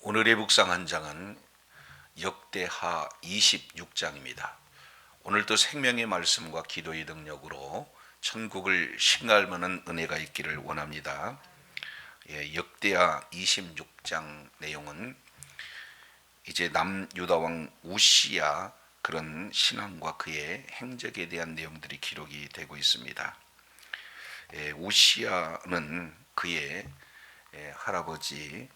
오늘의 묵상 한 장은 역대하 26장입니다. 오늘도 생명의 말씀과 기도의 능력으로 천국을 신갈하는 은혜가 있기를 원합니다. 역대하 26장 내용은 이제 남유다 왕 우시야 그런 신앙과 그의 행적에 대한 내용들이 기록이 되고 있습니다. 우시야는 그의 할아버지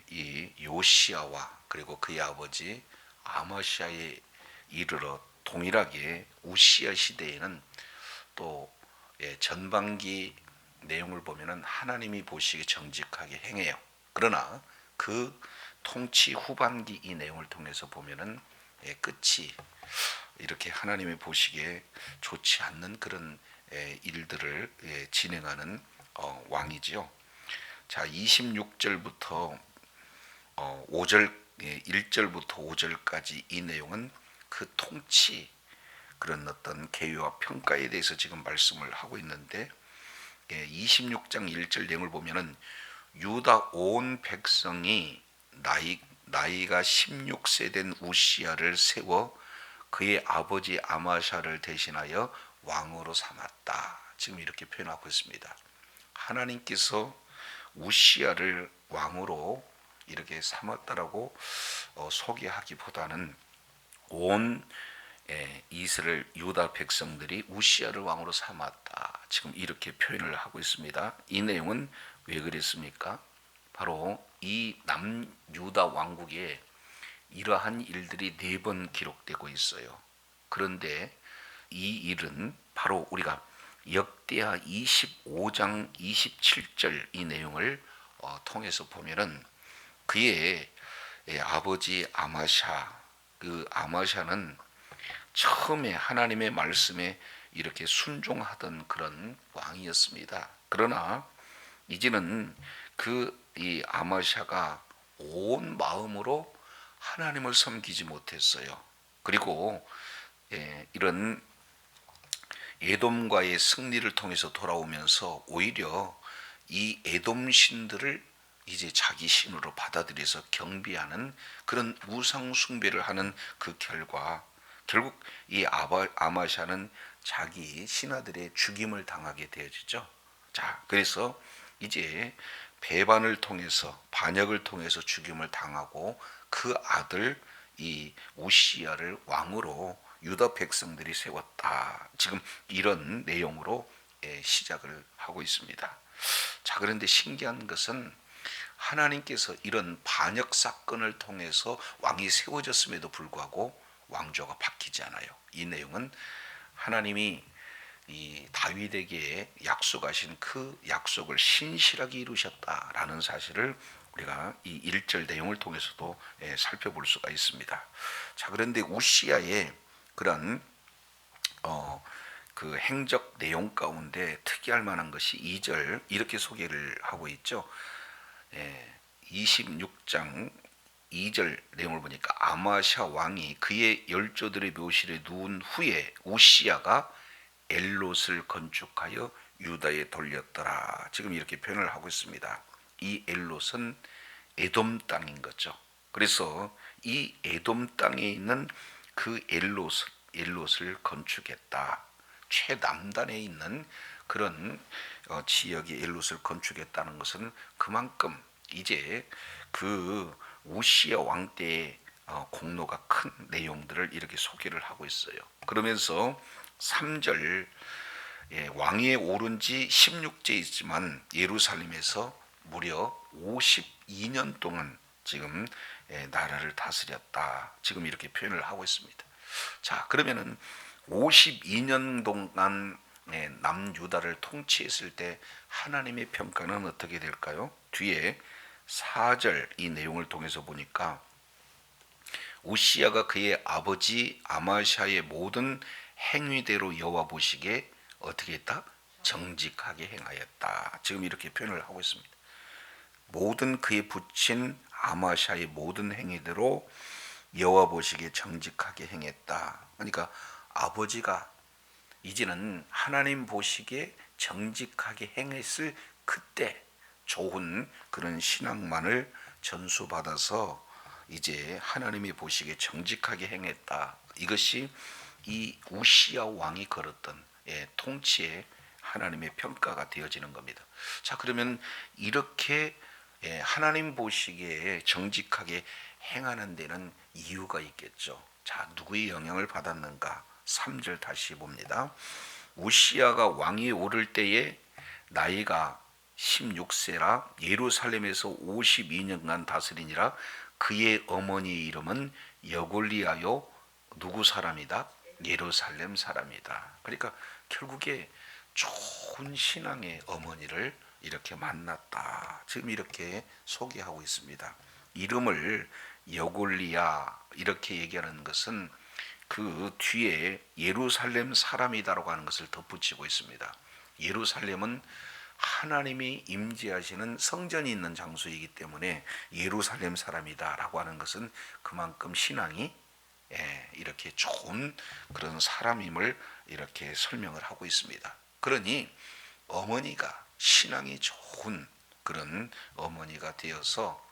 이 요시야와 그리고 그의 아버지 아마시아에 이르러 동일하게 우시야 시대에는 또 전반기 내용을 보면은 하나님이 보시기에 정직하게 행해요. 그러나 그 통치 후반기 이 내용을 통해서 보면은 끝이 이렇게 하나님이 보시기에 좋지 않는 그런 일들을 진행하는 왕이지요. 자, 26절부터 5절 1절부터 5절까지 이 내용은 그 통치 그런 어떤 계획과 평가에 대해서 지금 말씀을 하고 있는데 26장 1절 내용을 보면은 유다 온 백성이 나이가 16세 된 우시야를 세워 그의 아버지 아마샤를 대신하여 왕으로 삼았다. 지금 이렇게 표현하고 있습니다. 하나님께서 우시야를 왕으로 이렇게 삼았다라고 소개하기보다는 온 이스라엘 유다 백성들이 우시야를 왕으로 삼았다. 지금 이렇게 표현을 하고 있습니다. 이 내용은 왜 그랬습니까? 바로 이 남유다 왕국에 이러한 일들이 4번 기록되고 있어요. 그런데 이 일은 바로 우리가 역대하 25장 27절 이 내용을 통해서 보면은 그의 아버지 아마샤, 그 아마샤는 처음에 하나님의 말씀에 이렇게 순종하던 그런 왕이었습니다. 그러나 이제는 그 이 아마샤가 온 마음으로 하나님을 섬기지 못했어요. 그리고 이런 에돔과의 승리를 통해서 돌아오면서 오히려 이 에돔 신들을 이제 자기 신으로 받아들여서 경배하는 그런 우상 숭배를 하는 그 결과 결국 이 아마샤는 자기 신하들의 죽임을 당하게 되어지죠. 자, 그래서 이제 배반을 통해서 반역을 통해서 죽임을 당하고 그 아들 이 우시야를 왕으로 유다 백성들이 세웠다. 지금 이런 내용으로 시작을 하고 있습니다. 자, 그런데 신기한 것은 하나님께서 이런 반역 사건을 통해서 왕이 세워졌음에도 불구하고 왕조가 바뀌지 않아요. 이 내용은 하나님이 이 다윗에게 약속하신 그 약속을 신실하게 이루셨다라는 사실을 우리가 이 1절 내용을 통해서도 살펴볼 수가 있습니다. 자, 그런데 우시야의 그런 그 행적 내용 가운데 특이할 만한 것이 2절 이렇게 소개를 하고 있죠. 26장 2절 내용을 보니까 아마샤 왕이 그의 열조들의 묘실에 누운 후에 우시야가 엘롯을 건축하여 유다에 돌렸더라. 지금 이렇게 표현을 하고 있습니다. 이 엘롯은 에돔 땅인 거죠. 그래서 이 에돔 땅에 있는 그 엘롯을 건축했다. 최남단에 있는 그런 지역의 엘롯을 건축했다는 것은 그만큼 이제 그 우시야 왕 때의 공로가 큰 내용들을 이렇게 소개를 하고 있어요. 그러면서 3절 왕위에 오른 지 16제 있지만 예루살렘에서 무려 52년 동안 지금 나라를 다스렸다. 지금 이렇게 표현을 하고 있습니다. 자, 그러면은 52년 동안 남유다를 통치했을 때 하나님의 평가는 어떻게 될까요? 뒤에 4절 이 내용을 통해서 보니까 우시야가 그의 아버지 아마샤의 모든 행위대로 여호와 보시기에 어떻게 했다? 정직하게 행하였다. 지금 이렇게 표현을 하고 있습니다. 모든 그의 부친 아마샤의 모든 행위대로 여호와 보시기에 정직하게 행했다. 그러니까 아버지가 이제는 하나님 보시기에 정직하게 행했을 그때 좋은 그런 신앙만을 전수받아서 이제 하나님이 보시기에 정직하게 행했다. 이것이 이 우시야 왕이 걸었던 통치의 하나님의 평가가 되어지는 겁니다. 자, 그러면 이렇게 하나님 보시기에 정직하게 행하는 데는 이유가 있겠죠. 자, 누구의 영향을 받았는가? 3절 다시 봅니다. 우시야가 왕이 오를 때에 나이가 16세라 예루살렘에서 52년간 다스리니라. 그의 어머니 이름은 여골리아요. 누구 사람이다? 예루살렘 사람이다. 그러니까 결국에 좋은 신앙의 어머니를 이렇게 만났다. 지금 이렇게 소개하고 있습니다. 이름을 여골리아 이렇게 얘기하는 것은 그 뒤에 예루살렘 사람이다라고 하는 것을 덧붙이고 있습니다. 예루살렘은 하나님이 임재하시는 성전이 있는 장소이기 때문에 예루살렘 사람이다라고 하는 것은 그만큼 신앙이 이렇게 좋은 그런 사람임을 이렇게 설명을 하고 있습니다. 그러니 어머니가 신앙이 좋은 그런 어머니가 되어서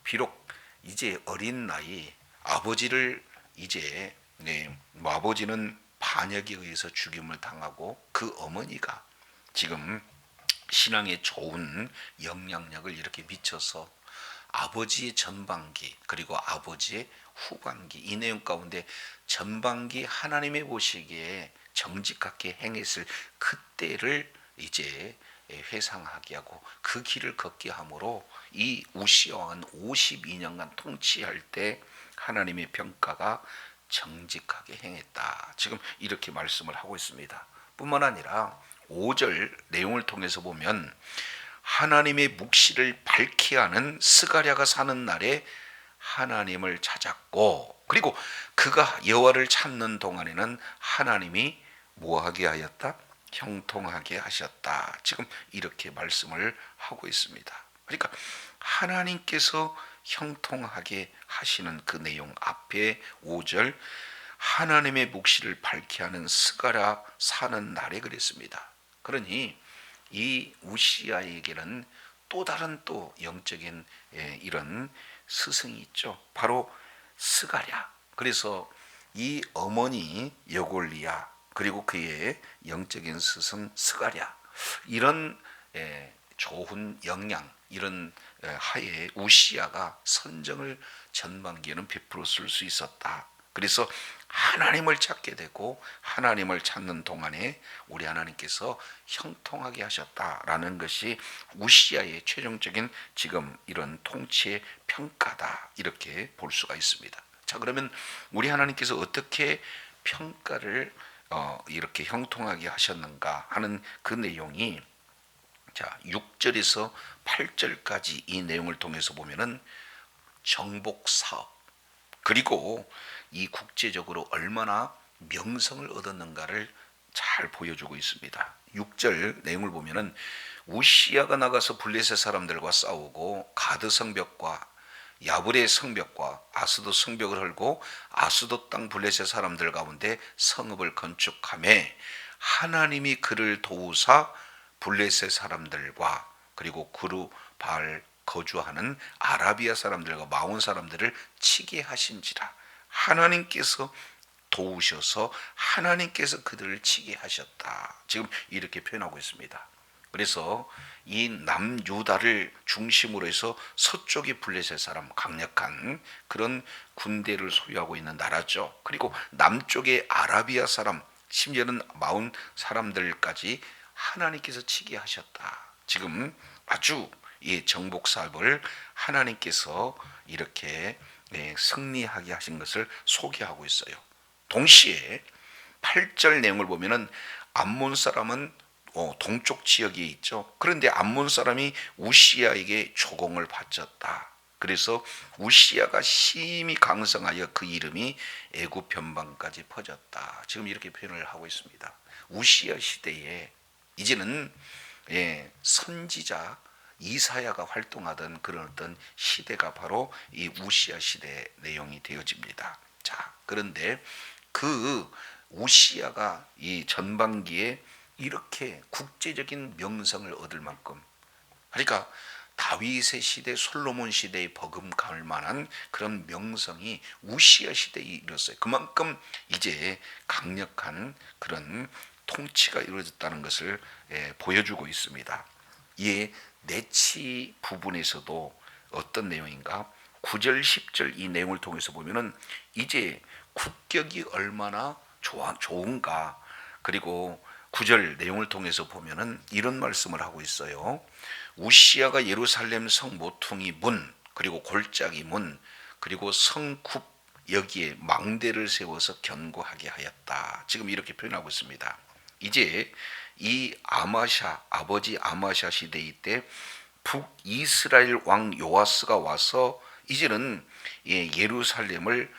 비록 이제 어린 나이 아버지를 이제 아버지는 반역에 의해서 죽임을 당하고 그 어머니가 지금 신앙에 좋은 영향력을 이렇게 미쳐서 아버지의 전반기 그리고 아버지의 후반기 이 내용 가운데 전반기 하나님의 보시기에 정직하게 행했을 그때를 이제 회상하게 하고 그 길을 걷게 함으로 이 우시야 왕은 52년간 통치할 때 하나님의 평가가 정직하게 행했다. 지금 이렇게 말씀을 하고 있습니다. 뿐만 아니라 5절 내용을 통해서 보면 하나님의 묵시를 밝히 하는 스가랴가 사는 날에 하나님을 찾았고 그리고 그가 여호와를 찾는 동안에는 하나님이 뭐하게 하였다? 형통하게 하셨다. 지금 이렇게 말씀을 하고 있습니다. 그러니까 하나님께서 형통하게 하시는 그 내용 앞에 5절 하나님의 묵시를 밝히 하는 스가랴 사는 날에 그랬습니다. 그러니 이 우시야에게는 또 다른 또 영적인 이런 스승이 있죠. 바로 스가랴. 그래서 이 어머니 여골리아 그리고 그의 영적인 스승 스가랴 이런 좋은 영향 이런 하에 우시야가 선정을 전반기에는 베풀었을 수 있었다. 그래서 하나님을 찾게 되고 하나님을 찾는 동안에 우리 하나님께서 형통하게 하셨다라는 것이 우시야의 최종적인 지금 이런 통치의 평가다 이렇게 볼 수가 있습니다. 자, 그러면 우리 하나님께서 어떻게 평가를 이렇게 형통하게 하셨는가 하는 그 내용이 자 6절에서 8절까지 이 내용을 통해서 보면은 정복 사업 그리고 이 국제적으로 얼마나 명성을 얻었는가를 잘 보여주고 있습니다. 6절 내용을 보면은 우시야가 나가서 블레셋 사람들과 싸우고 가드 성벽과 야불의 성벽과 아스돗 성벽을 헐고 아스돗 땅 블레셋 사람들 가운데 성읍을 건축하매 하나님이 그를 도우사 블레셋 사람들과 그리고 그루바알 거주하는 아라비아 사람들과 마온 사람들을 치게 하신지라. 하나님께서 도우셔서 하나님께서 그들을 치게 하셨다. 지금 이렇게 표현하고 있습니다. 그래서 이 남유다를 중심으로 해서 서쪽이 블레셋 사람 강력한 그런 군대를 소유하고 있는 나라죠. 그리고 남쪽의 아라비아 사람 심지어는 마온 사람들까지 하나님께서 치게 하셨다. 지금 아주 이 정복 사업을 하나님께서 이렇게 승리하게 하신 것을 소개하고 있어요. 동시에 8절 내용을 보면은 암몬 사람은 동쪽 지역에 있죠. 그런데 암몬 사람이 우시야에게 조공을 바쳤다. 그래서 우시야가 심히 강성하여 그 이름이 애굽 변방까지 퍼졌다. 지금 이렇게 표현을 하고 있습니다. 우시야 시대에 이제는 선지자 이사야가 활동하던 그런 어떤 시대가 바로 이 우시야 시대 내용이 되어집니다. 자, 그런데 그 우시야가 이 전반기에 이렇게 국제적인 명성을 얻을 만큼 그러니까 다윗의 시대, 솔로몬 시대에 버금갈 만한 그런 명성이 우시야 시대에 이르렀어요. 그만큼 이제 강력한 그런 통치가 이루어졌다는 것을 보여주고 있습니다. 이에 내치 부분에서도 어떤 내용인가? 9절 10절 이 내용을 통해서 보면은 이제 국격이 얼마나 좋은가. 그리고 9절 내용을 통해서 보면은 이런 말씀을 하고 있어요. 우시야가 예루살렘 성 모퉁이 문, 그리고 골짜기 문, 그리고 성굽 여기에 망대를 세워서 견고하게 하였다. 지금 이렇게 표현하고 있습니다. 이제 이 아마샤, 아버지 아마샤 시대 때 북이스라엘 왕 요아스가 와서 이제는 예루살렘을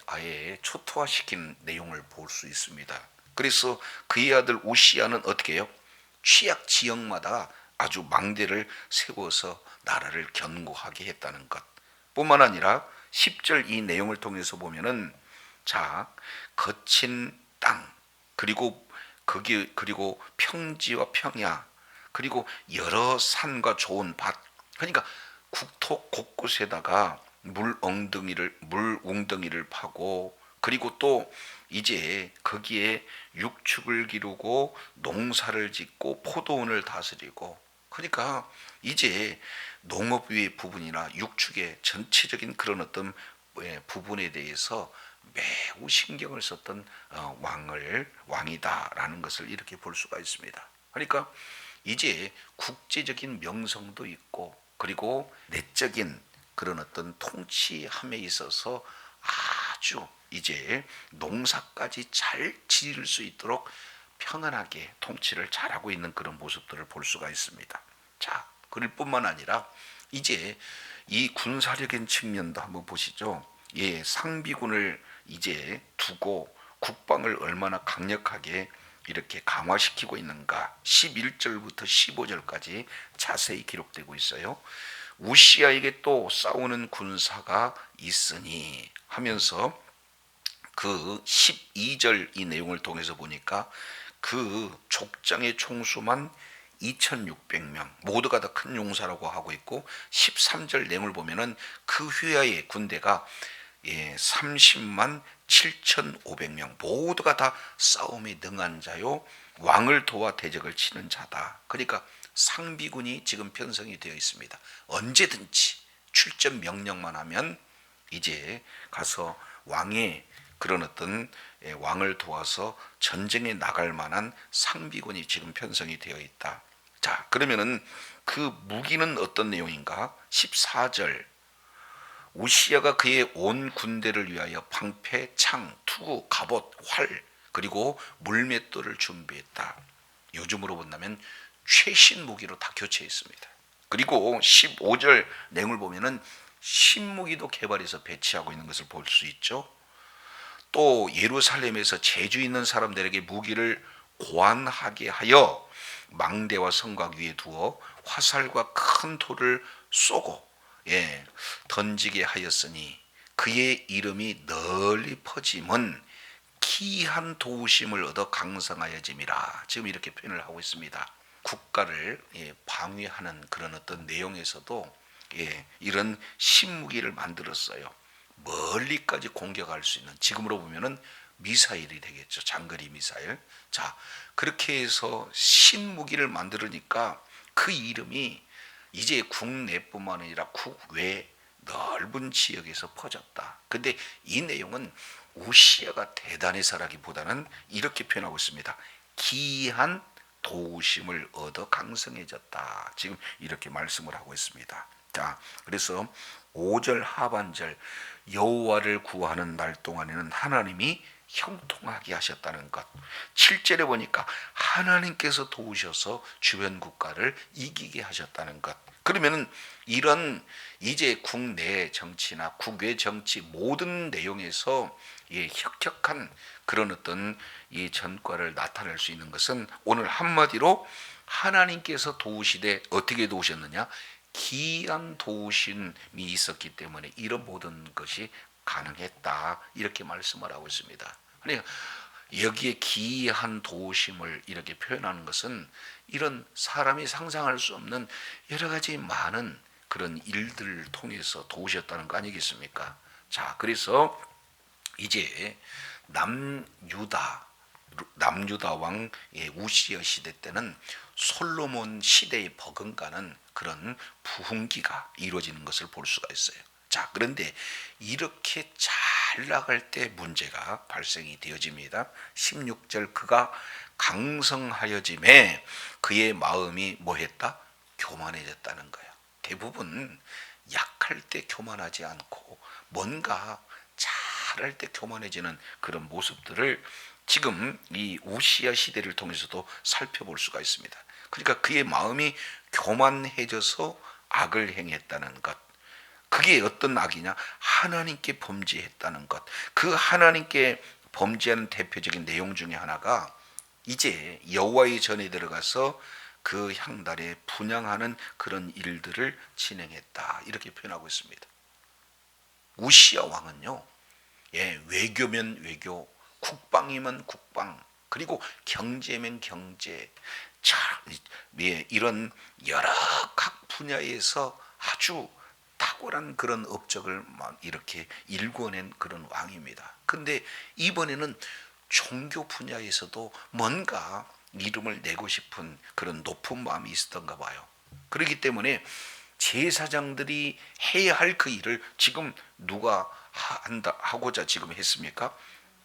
아예 초토화시킨 내용을 볼 수 있습니다. 그래서 그의 아들 우시야는 어떻게 해요? 취약 지역마다 아주 망대를 세워서 나라를 견고하게 했다는 것 뿐만 아니라 10절 이 내용을 통해서 보면은 자, 거친 땅, 그리고 그리고 평지와 평야, 그리고 여러 산과 좋은 밭, 그러니까 국토 곳곳에다가 물 웅덩이를 파고, 그리고 또 이제 거기에 육축을 기르고 농사를 짓고 포도원을 다스리고, 그러니까 이제 농업의 부분이나 육축의 전체적인 그런 어떤 부분에 대해서 매우 신경을 썼던 왕이다라는 것을 이렇게 볼 수가 있습니다. 그러니까 이제 국제적인 명성도 있고, 그리고 내적인 그런 어떤 통치함에 있어서 아주 이제 농사까지 잘 지을 수 있도록 평안하게 통치를 잘하고 있는 그런 모습들을 볼 수가 있습니다. 자, 그럴 뿐만 아니라 이제 이 군사력인 측면도 한번 보시죠. 상비군을 이제 두고 국방을 얼마나 강력하게 이렇게 강화시키고 있는가. 11절부터 15절까지 자세히 기록되고 있어요. 우시아에게 또 싸우는 군사가 있으니 하면서 그 12절 이 내용을 통해서 보니까 그 족장의 총수만 2600명 모두가 다 큰 용사라고 하고 있고, 13절 내용을 보면은 그 휘하의 군대가 30만 7500명 모두가 다 싸움에 능한 자요, 왕을 도와 대적을 치는 자다. 그러니까 상비군이 지금 편성이 되어 있습니다. 언제든지 출전 명령만 하면 이제 가서 왕의 그런 어떤 왕을 도와서 전쟁에 나갈 만한 상비군이 지금 편성이 되어 있다. 자, 그러면은 그 무기는 어떤 내용인가? 14절 우시야가 그의 온 군대를 위하여 방패, 창, 투구, 갑옷, 활, 그리고 물맷돌을 준비했다. 요즘으로 본다면 최신 무기로 다 교체했습니다. 그리고 15절 내용을 보면은 신무기도 개발해서 배치하고 있는 것을 볼 수 있죠. 또 예루살렘에서 재주 있는 사람들에게 무기를 고안하게 하여 망대와 성곽 위에 두어 화살과 큰 돌을 쏘고 던지게 하였으니 그의 이름이 널리 퍼짐은 기이한 도우심을 얻어 강성하여짐이라. 지금 이렇게 표현을 하고 있습니다. 국가를 방위하는 그런 어떤 내용에서도 이런 신무기를 만들었어요. 멀리까지 공격할 수 있는, 지금으로 보면은 미사일이 되겠죠. 장거리 미사일. 자, 그렇게 해서 신무기를 만들으니까 그 이름이 이제 국내뿐만 아니라 국외 넓은 지역에서 퍼졌다. 근데 이 내용은 우시야가 대단해서라기보다는 이렇게 표현하고 있습니다. 기이한 도우심을 얻어 강성해졌다. 지금 이렇게 말씀을 하고 있습니다. 자, 그래서 5절 하반절 여호와를 구하는 날 동안에는 하나님이 형통하게 하셨다는 것. 7절에 보니까 하나님께서 도우셔서 주변 국가를 이기게 하셨다는 것. 그러면은 이런 이제 국내 정치나 국외 정치 모든 내용에서 혁혁한 그런 어떤 이 전과를 나타낼 수 있는 것은 오늘 한마디로 하나님께서 도우시되 어떻게 도우셨느냐? 기이한 도우심이 있었기 때문에 이런 모든 것이 가능했다. 이렇게 말씀을 하고 있습니다. 그러니까 여기에 기이한 도우심을 이렇게 표현하는 것은 이런 사람이 상상할 수 없는 여러 가지 많은 그런 일들을 통해서 도우셨다는 거 아니겠습니까? 자, 그래서 이제 남유다 왕 우시어 시대 때는 솔로몬 시대에 버금가는 그런 부흥기가 이루어지는 것을 볼 수가 있어요. 자, 그런데 이렇게 잘 나갈 때 문제가 발생이 되어집니다. 16절 그가 강성하여짐에 그의 마음이 뭐했다? 교만해졌다는 거예요. 대부분 약할 때 교만하지 않고 뭔가 잘할 때 교만해지는 그런 모습들을 지금 이 우시야 시대를 통해서도 살펴볼 수가 있습니다. 그러니까 그의 마음이 교만해져서 악을 행했다는 것. 그게 어떤 악이냐? 하나님께 범죄했다는 것. 그 하나님께 범죄하는 대표적인 내용 중에 하나가 이제 여호와의 전에 들어가서 그 향단에 분향하는 그런 일들을 진행했다. 이렇게 표현하고 있습니다. 우시야 왕은요, 외교면 외교, 국방이면 국방, 그리고 경제면 경제, 이런 여러 각 분야에서 아주 탁월한 그런 업적을 이렇게 일궈낸 그런 왕입니다. 근데 이번에는 종교 분야에서도 뭔가 이름을 내고 싶은 그런 높은 마음이 있었던가 봐요. 그렇기 때문에 제사장들이 해야 할 그 일을 지금 누가 하고자 지금 했습니까?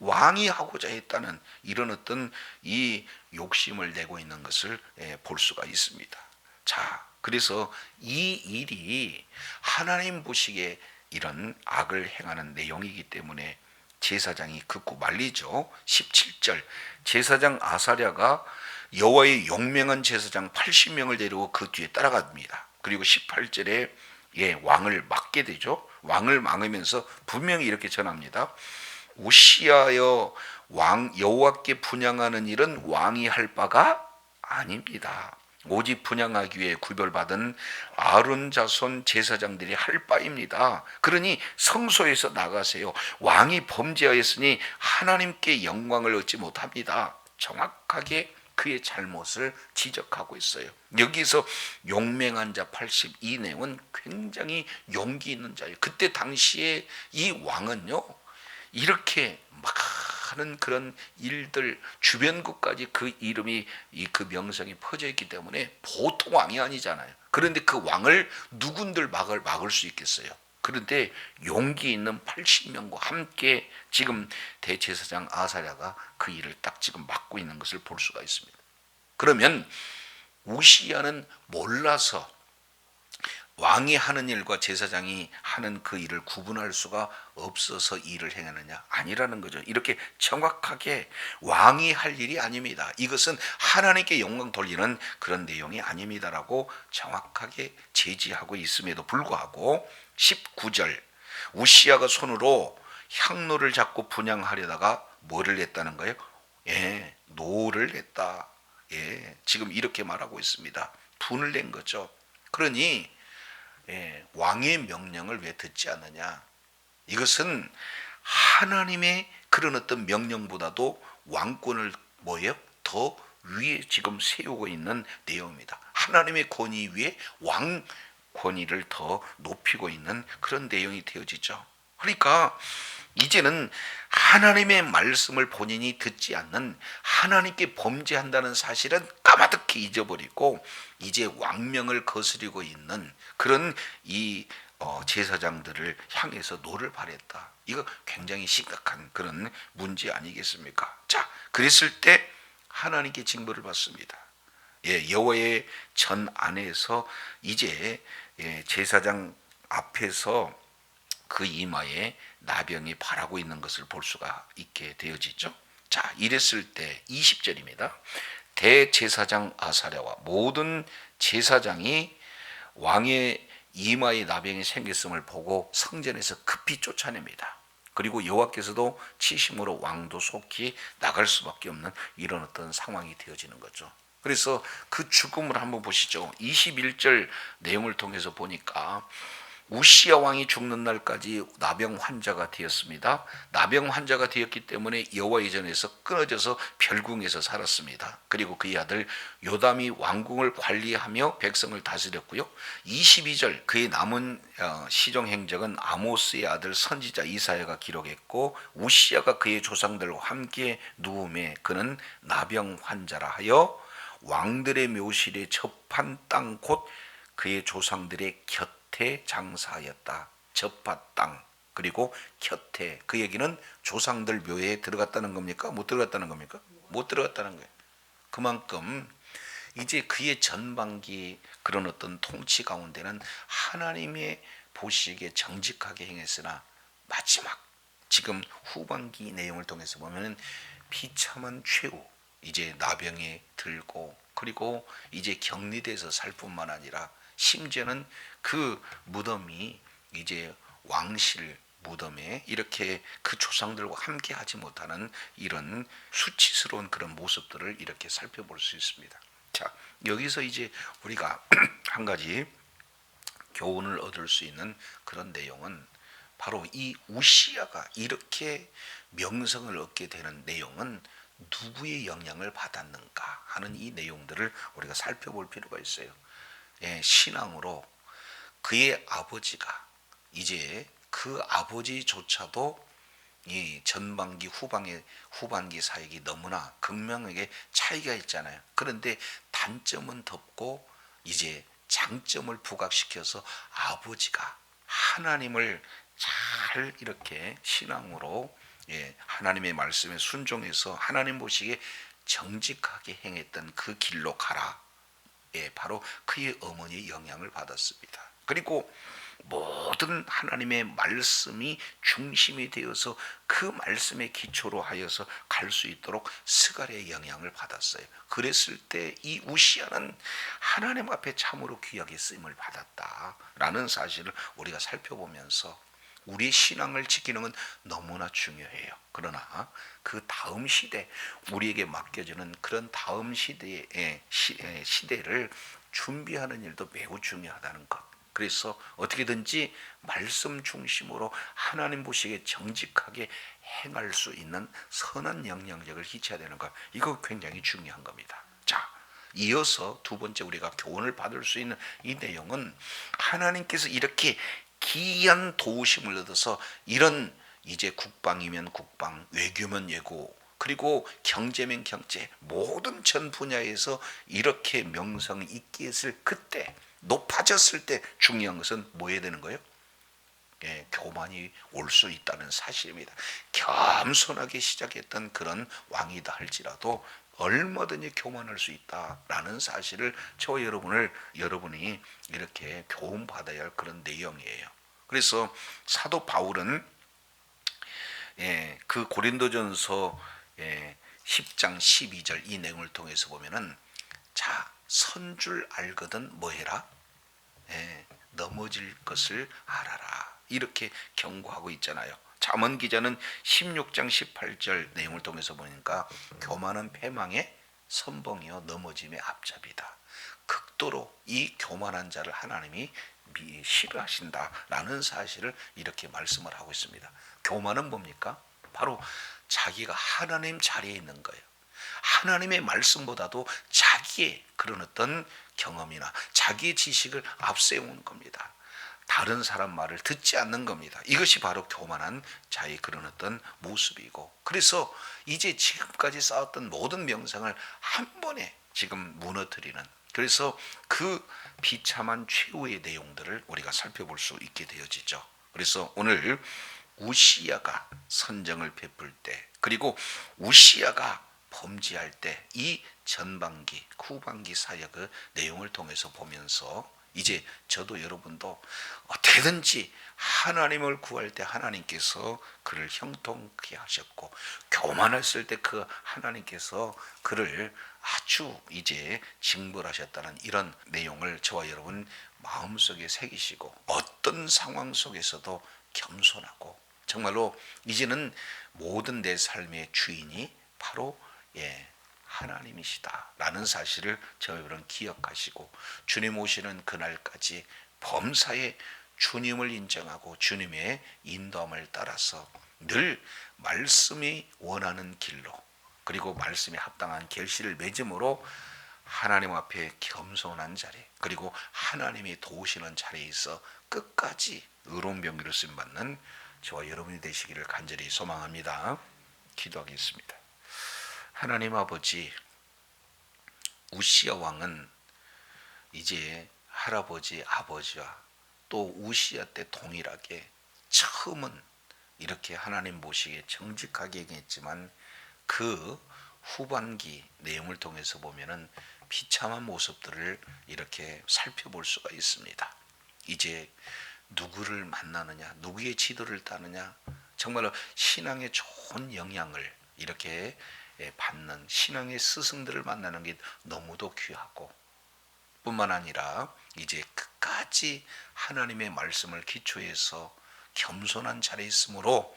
왕이 하고자 했다는 이런 어떤 이 욕심을 내고 있는 것을 볼 수가 있습니다. 자, 그래서 이 일이 하나님 보시기에 이런 악을 행하는 내용이기 때문에 제사장이 극구 말리죠. 17절 제사장 아사랴가 여호와의 용맹한 제사장 80명을 데리고 그 뒤에 따라갑니다. 그리고 18절에 왕을 막게 되죠. 왕을 막으면서 분명히 이렇게 전합니다. 우시하여 왕 여호와께 분향하는 일은 왕이 할 바가 아닙니다. 오직 분향하기 위해 구별받은 아론 자손 제사장들이 할 바입니다. 그러니 성소에서 나가세요. 왕이 범죄하였으니 하나님께 영광을 얻지 못합니다. 정확하게 그의 잘못을 지적하고 있어요. 여기서 용맹한 자 82내용은 굉장히 용기 있는 자예요. 그때 당시에 이 왕은요, 이렇게 많은 그런 일들 주변국까지 그 이름이 그 명성이 퍼져 있기 때문에 보통 왕이 아니잖아요. 그런데 그 왕을 누군들 막을 수 있겠어요. 그런데 용기 있는 80명과 함께 지금 대제사장 아사랴가 그 일을 딱 지금 맡고 있는 것을 볼 수가 있습니다. 그러면 우시야는 몰라서 왕이 하는 일과 제사장이 하는 그 일을 구분할 수가 없어서 일을 행하느냐? 아니라는 거죠. 이렇게 정확하게 왕이 할 일이 아닙니다. 이것은 하나님께 영광 돌리는 그런 내용이 아닙니다라고 정확하게 제지하고 있음에도 불구하고 19절 우시야가 손으로 향로를 잡고 분향하려다가 뭐를 냈다는 거예요? 노를 냈다. 지금 이렇게 말하고 있습니다. 분을 낸 거죠. 그러니 왕의 명령을 왜 듣지 않느냐? 이것은 하나님의 그런 어떤 명령보다도 왕권을 더 위에 지금 세우고 있는 내용입니다. 하나님의 권위 위에 왕 권위를 더 높이고 있는 그런 내용이 되어지죠. 그러니까 이제는 하나님의 말씀을 본인이 듣지 않는, 하나님께 범죄한다는 사실은 까마득히 잊어버리고 이제 왕명을 거스리고 있는 그런 이 제사장들을 향해서 노를 바랬다. 이거 굉장히 심각한 그런 문제 아니겠습니까? 자, 그랬을 때 하나님께 징벌을 받습니다. 여호와의 전 안에서 이제 제사장 앞에서 그 이마에 나병이 발하고 있는 것을 볼 수가 있게 되어지죠. 자, 이랬을 때 20절입니다. 대제사장 아사랴와 모든 제사장이 왕의 이마에 나병이 생겼음을 보고 성전에서 급히 쫓아냅니다. 그리고 여호와께서도 치심으로 왕도 속히 나갈 수밖에 없는 이런 어떤 상황이 되어지는 거죠. 그래서 그 죽음을 한번 보시죠. 21절 내용을 통해서 보니까 우시야 왕이 죽는 날까지 나병 환자가 되었습니다. 나병 환자가 되었기 때문에 여호와의 전에서 끊어져서 별궁에서 살았습니다. 그리고 그의 아들 요담이 왕궁을 관리하며 백성을 다스렸고요. 22절 그의 남은 시종 행적은 아모스의 아들 선지자 이사야가 기록했고, 우시야가 그의 조상들과 함께 누움에 그는 나병 환자라 하여 왕들의 묘실에 접한 땅 곧 그의 조상들의 곁에 장사하였다. 접한 땅 그리고 곁에, 그 얘기는 조상들 묘에 들어갔다는 겁니까? 못 들어갔다는 겁니까? 못 들어갔다는 거예요. 그만큼 이제 그의 전반기 그런 어떤 통치 가운데는 하나님의 보시기에 정직하게 행했으나 마지막 지금 후반기 내용을 통해서 보면 비참한 최후, 이제 나병에 들고 그리고 이제 격리돼서 살 뿐만 아니라 심지어는 그 무덤이 이제 왕실 무덤에 이렇게 그 조상들과 함께 하지 못하는 이런 수치스러운 그런 모습들을 이렇게 살펴볼 수 있습니다. 자, 여기서 이제 우리가 한 가지 교훈을 얻을 수 있는 그런 내용은 바로 이 우시야가 이렇게 명성을 얻게 되는 내용은 누구의 영향을 받았는가 하는 이 내용들을 우리가 살펴볼 필요가 있어요. 예, 신앙으로 그의 아버지가 이제 그 아버지조차도 이 전반기 후반기 사역이 너무나 극명하게 차이가 있잖아요. 그런데 단점은 덮고 이제 장점을 부각시켜서 아버지가 하나님을 잘 이렇게 신앙으로, 예, 하나님의 말씀에 순종해서 하나님 보시기에 정직하게 행했던 그 길로 가라. 예, 바로 그의 어머니의 영향을 받았습니다. 그리고 모든 하나님의 말씀이 중심이 되어서 그 말씀의 기초로 하여서 갈 수 있도록 스갈의 영향을 받았어요. 그랬을 때 이 우시야는 하나님 앞에 참으로 귀하게 쓰임을 받았다라는 사실을 우리가 살펴보면서 우리의 신앙을 지키는 건 너무나 중요해요. 그러나 그 다음 시대, 우리에게 맡겨지는 그런 다음 시대의 시대를 준비하는 일도 매우 중요하다는 것. 그래서 어떻게든지 말씀 중심으로 하나님 보시기에 정직하게 행할 수 있는 선한 영향력을 끼쳐야 되는 것. 이거 굉장히 중요한 겁니다. 자, 이어서 두 번째 우리가 교훈을 받을 수 있는 이 내용은 하나님께서 이렇게 기이한 도우심을 얻어서 이런 이제 국방이면 국방, 외교면 외교, 그리고 경제면 경제, 모든 전 분야에서 이렇게 명성이 있게 했을 그때, 높아졌을 때 중요한 것은 뭐 해야 되는 거예요? 예, 교만이 올 수 있다는 사실입니다. 겸손하게 시작했던 그런 왕이다 할지라도 얼마든지 교만할 수 있다라는 사실을 저와 여러분이 이렇게 교훈 받아야 할 그런 내용이에요. 그래서 사도 바울은 그 고린도전서 10장 12절 이 내용을 통해서 보면은, 자, 선 줄 알거든 뭐 해라? 넘어질 것을 알아라. 이렇게 경고하고 있잖아요. 잠언 기자는 16장 18절 내용을 통해서 보니까 교만은 패망의 선봉이요 넘어짐의 앞잡이다. 극도로 이 교만한 자를 하나님이 싫어하신다라는 사실을 이렇게 말씀을 하고 있습니다. 교만은 뭡니까? 바로 자기가 하나님 자리에 있는 거예요. 하나님의 말씀보다도 자기의 그런 어떤 경험이나 자기의 지식을 앞세우는 겁니다. 다른 사람 말을 듣지 않는 겁니다. 이것이 바로 교만한 자의 그런 어떤 모습이고, 그래서 이제 지금까지 쌓았던 모든 명성을 한 번에 지금 무너뜨리는, 그래서 그 비참한 최후의 내용들을 우리가 살펴볼 수 있게 되어지죠. 그래서 오늘 우시야가 선정을 베풀 때, 그리고 우시야가 범죄할 때, 이 전반기 후반기 사역의 내용을 통해서 보면서 이제 저도 여러분도 어떻게든지 하나님을 구할 때 하나님께서 그를 형통케 하셨고, 교만했을 때 그 하나님께서 그를 아주 이제 징벌하셨다는 이런 내용을 저와 여러분 마음속에 새기시고, 어떤 상황 속에서도 겸손하고, 정말로 이제는 모든 내 삶의 주인이 바로 하나님이시다 라는 사실을 저와 여러분 기억하시고, 주님 오시는 그날까지 범사에 주님을 인정하고 주님의 인도함을 따라서 늘 말씀이 원하는 길로, 그리고 말씀에 합당한 결실을 맺음으로 하나님 앞에 겸손한 자리, 그리고 하나님이 도우시는 자리에 있어 끝까지 의로운 병기로 쓰임받는 저와 여러분이 되시기를 간절히 소망합니다. 기도하겠습니다. 하나님 아버지, 우시야 왕은 이제 할아버지 아버지와 또 우시야 때 동일하게 처음은 이렇게 하나님 보시기에 정직하게 했지만 그 후반기 내용을 통해서 보면은 비참한 모습들을 이렇게 살펴볼 수가 있습니다. 이제 누구를 만나느냐, 누구의 지도를 따느냐, 정말로 신앙에 좋은 영향을 이렇게 받는 신앙의 스승들을 만나는 게 너무도 귀하고, 뿐만 아니라 이제 끝까지 하나님의 말씀을 기초해서 겸손한 자리에 있으므로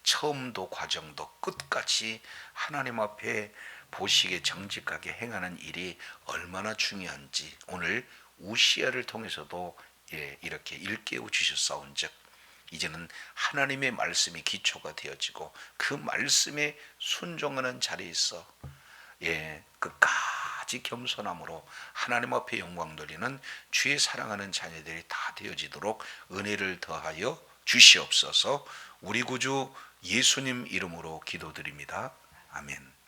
처음도 과정도 끝까지 하나님 앞에 보시기에 정직하게 행하는 일이 얼마나 중요한지 오늘 우시야를 통해서도 이렇게 일깨워 주셨사온즉 이제는 하나님의 말씀이 기초가 되어지고 그 말씀에 순종하는 자리에 있어 끝까지 겸손함으로 하나님 앞에 영광 돌리는 주의 사랑하는 자녀들이 다 되어지도록 은혜를 더하여 주시옵소서. 우리 구주 예수님 이름으로 기도드립니다. 아멘.